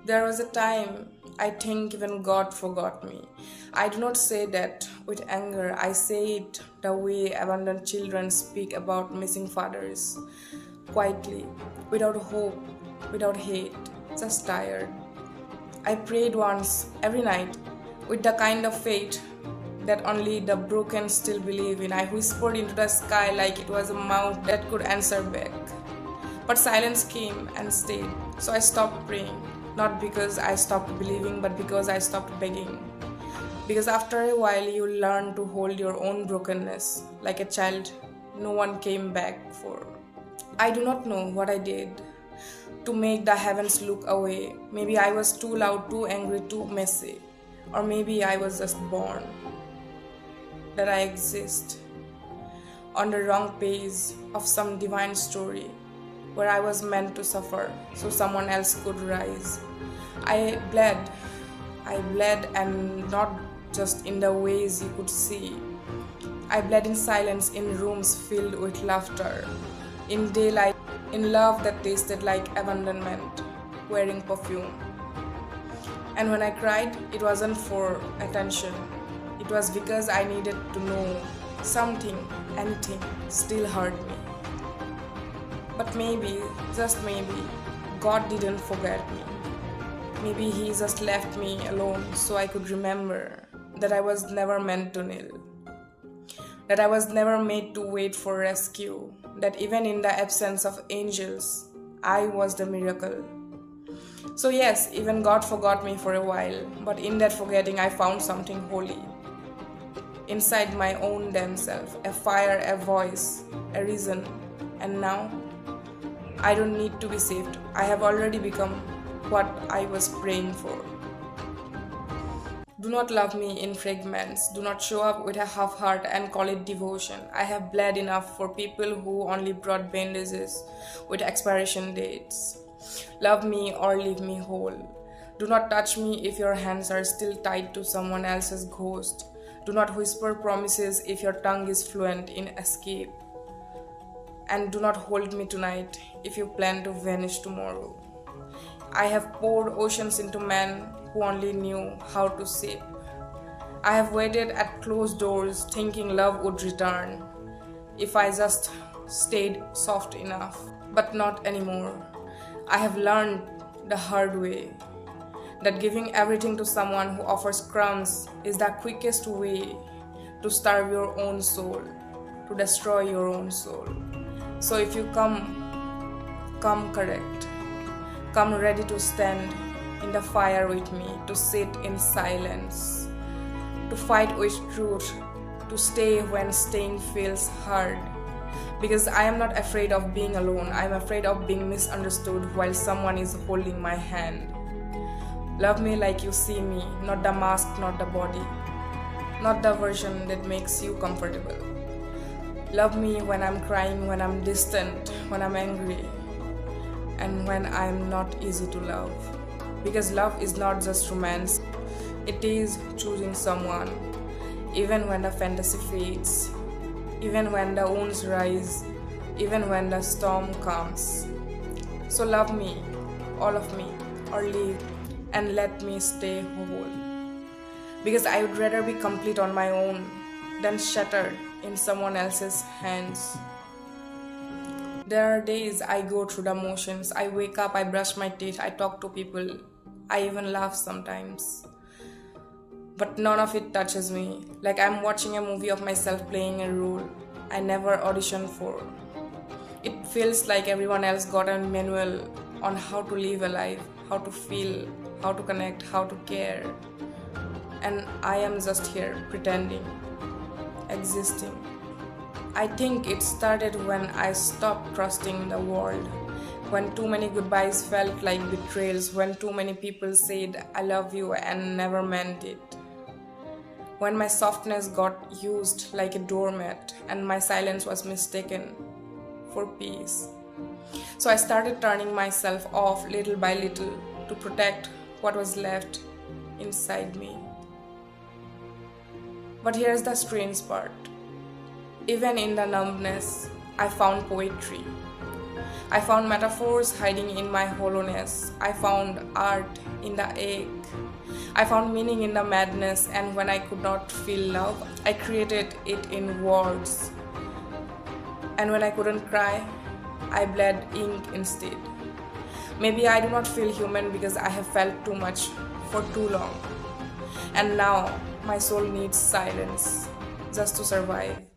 There was a time I think even God forgot me. I do not say that with anger, I say it the way abandoned children speak about missing fathers. Quietly, without hope, without hate, just tired. I prayed once, every night, with the kind of faith that only the broken still believe in. I whispered into the sky like it was a mouth that could answer back. But silence came and stayed, so I stopped praying. Not because I stopped believing, but because I stopped begging. Because after a while, you learn to hold your own brokenness like a child no one came back for. I do not know what I did to make the heavens look away. Maybe I was too loud, too angry, too messy. Or maybe I was just born. That I exist on the wrong page of some divine story where I was meant to suffer so someone else could rise. I bled. I bled, and not just in the ways you could see. I bled in silence, in rooms filled with laughter, in daylight, in love that tasted like abandonment, wearing perfume. And when I cried, it wasn't for attention. It was because I needed to know something, anything, still hurt me. But maybe, just maybe, God didn't forget me. Maybe He just left me alone so I could remember that I was never meant to kneel, that I was never made to wait for rescue, that even in the absence of angels, I was the miracle. So, yes, even God forgot me for a while, but in that forgetting, I found something holy. Inside my own damn self, a fire, a voice, a reason, and now I don't need to be saved. I have already become what I was praying for. Do not love me in fragments. Do not show up with a half heart and call it devotion. I have bled enough for people who only brought bandages with expiration dates. Love me or leave me whole. Do not touch me if your hands are still tied to someone else's ghost. Do not whisper promises if your tongue is fluent in escape. And do not hold me tonight if you plan to vanish tomorrow. I have poured oceans into men who only knew how to sip. I have waited at closed doors thinking love would return if I just stayed soft enough. But not anymore. I have learned the hard way that giving everything to someone who offers crumbs is the quickest way to starve your own soul, to destroy your own soul. So if you come correct. Come ready to stand in the fire with me, to sit in silence, to fight with truth, to stay when staying feels hard. Because I am not afraid of being alone, I am afraid of being misunderstood while someone is holding my hand. Love me like you see me, not the mask, not the body, not the version that makes you comfortable. Love me when I'm crying, when I'm distant, when I'm angry, and when I'm not easy to love. Because love is not just romance, it is choosing someone, even when the fantasy fades, even when the wounds rise, even when the storm comes. So love me, all of me, or leave and let me stay whole. Because I would rather be complete on my own than shattered in someone else's hands. There are days I go through the motions. I wake up, I brush my teeth, I talk to people. I even laugh sometimes. But none of it touches me. Like I'm watching a movie of myself playing a role I never auditioned for. It feels like everyone else got a manual on how to live a life, how to feel, how to connect, how to care. And I am just here pretending, existing. I think it started when I stopped trusting the world, when too many goodbyes felt like betrayals, when too many people said I love you and never meant it, when my softness got used like a doormat and my silence was mistaken for peace. So I started turning myself off little by little to protect what was left inside me. But here's the strange part. Even in the numbness, I found poetry. I found metaphors hiding in my hollowness. I found art in the ache. I found meaning in the madness, and when I could not feel love, I created it in words. And when I couldn't cry, I bled ink instead. Maybe I do not feel human because I have felt too much for too long. And now my soul needs silence just to survive.